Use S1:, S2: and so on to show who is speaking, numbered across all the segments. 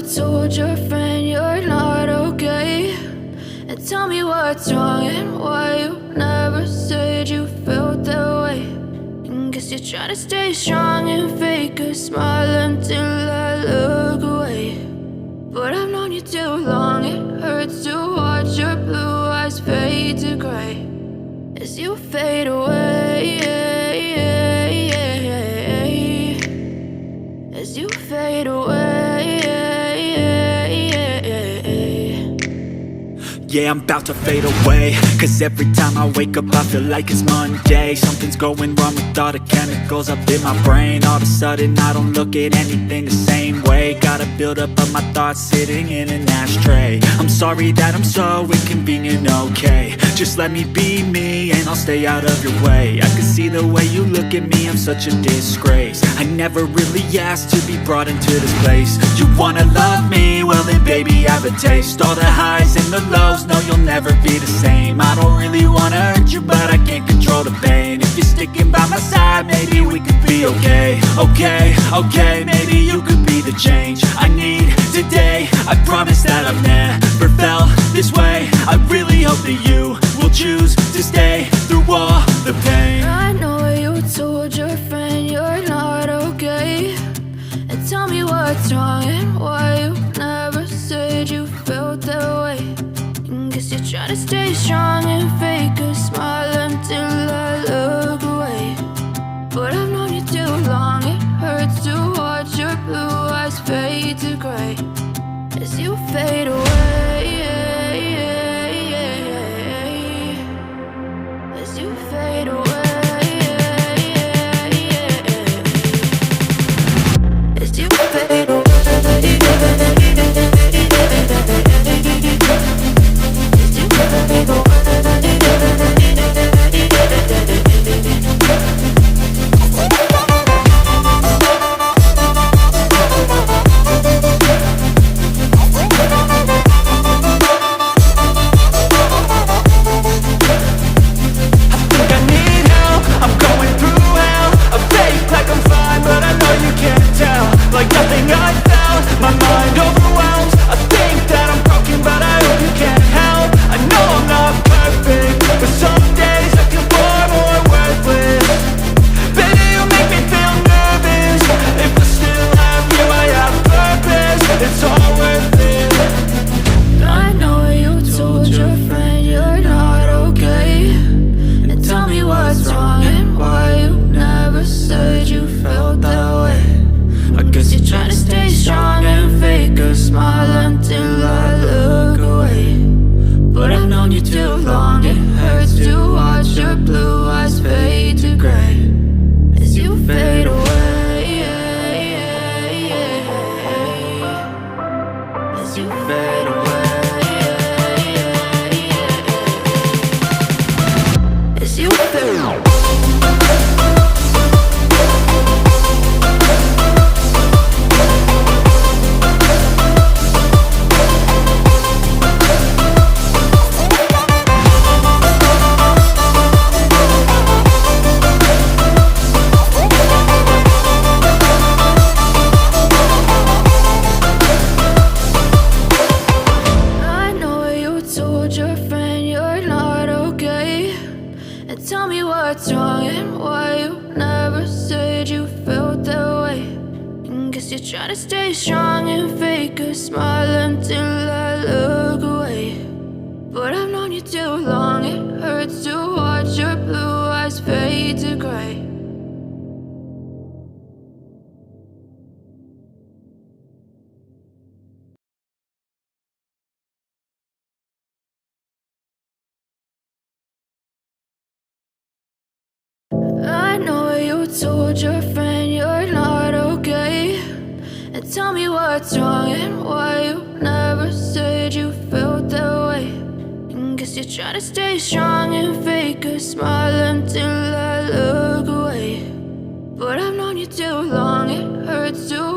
S1: told your friend you're not okay? And tell me what's wrong and why you never said you felt that way. And guess you're trying to stay strong and fake a smile until I look away. But I've known you too long, it hurts to watch your blue eyes fade to gray as you fade away, as you fade away.
S2: Yeah, I'm about to fade away, cause every time I wake up I feel like it's Monday. Something's going wrong with all the chemicals up in my brain. All of a sudden I don't look at anything the same way. Got a build up of my thoughts sitting in an ashtray. I'm sorry that I'm so inconvenient, okay? Just let me be me and I'll stay out of your way. I can see the way you look at me, I'm such a disgrace. I never really asked to be brought into this place. You wanna love me? Well then baby I have a taste. All the highs and the lows, no, you'll never be the same. I don't really wanna hurt you, but I can't control the pain. If you're sticking by my side, maybe we could be okay. Okay, maybe you could be the change I need today. I promise that I've never felt this way. I really hope that you will choose to stay through all the pain.
S1: I know you told your friend you're not okay. And tell me what's wrong and why you never said you felt that way. Guess you're trying to stay strong and fake a smile until I look away. But I've known you too long, it hurts to watch your blue eyes fade to gray as you fade away, as you fade away, as you fade away. I know you told your friend you're not okay. And tell me what's wrong and why you never said you felt that way. And guess you're trying to stay strong and fake a smile until I look away. But I've known you too long, it hurts to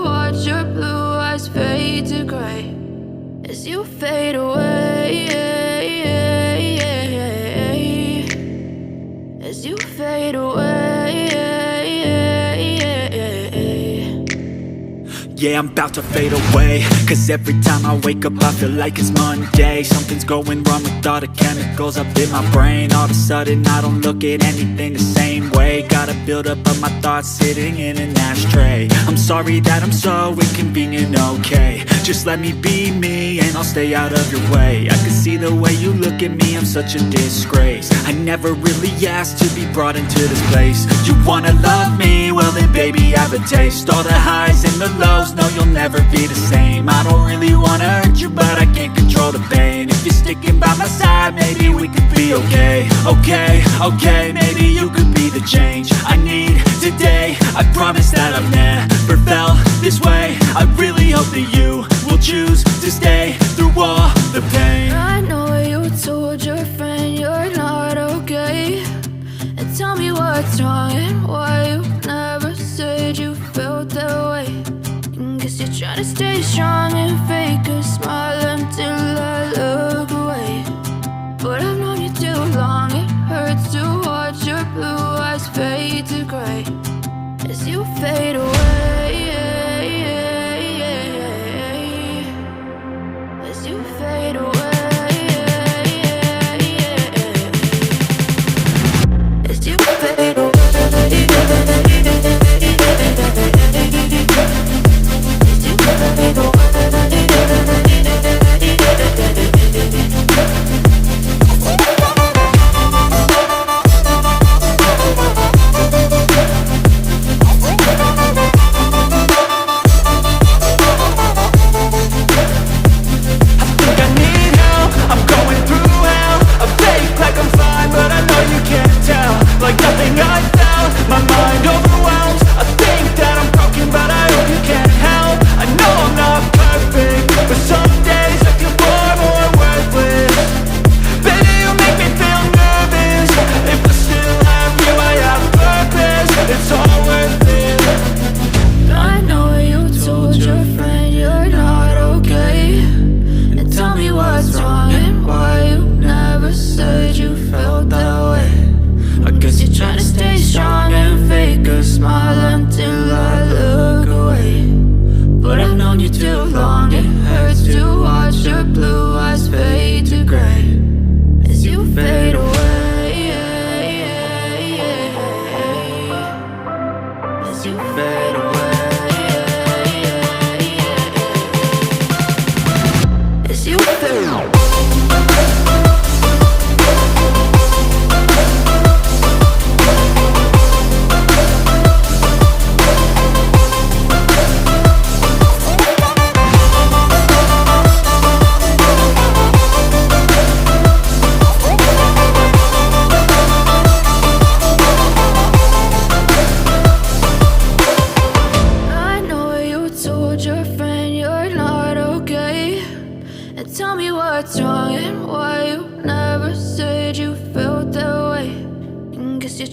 S1: watch your blue eyes fade to gray as you fade away, as you fade away.
S2: yeah, I'm about to fade away. Cause every time I wake up I feel like it's Monday. Something's going wrong with all the chemicals up in my brain. All of a sudden I don't look at anything the same way. Gotta build up of my thoughts sitting in an ashtray. I'm sorry that I'm so inconvenient, okay. Just let me be me and I'll stay out of your way. I can see the way you look at me, I'm such a disgrace. I never really asked to be brought into this place. You wanna love me? Well then baby, have a taste. All the highs and the lows, no you'll never be the same. I don't really wanna hurt you, but I can't control the pain. If you're sticking by my side, maybe we could be okay. Okay, maybe you could be the change I need today. I promise that I've never felt this way. I really hope that you will choose to stay through all the pain.
S1: I know you told your friend you're not okay, and tell me what's wrong and why you never said you felt that way. Guess you're trying to stay strong and fake a smile until I look away. But I've known you too long, it hurts to watch your blue eyes fade to gray as you fade away. As you fade away. As you fade away.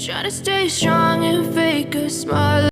S1: Trying to stay strong and fake a smile.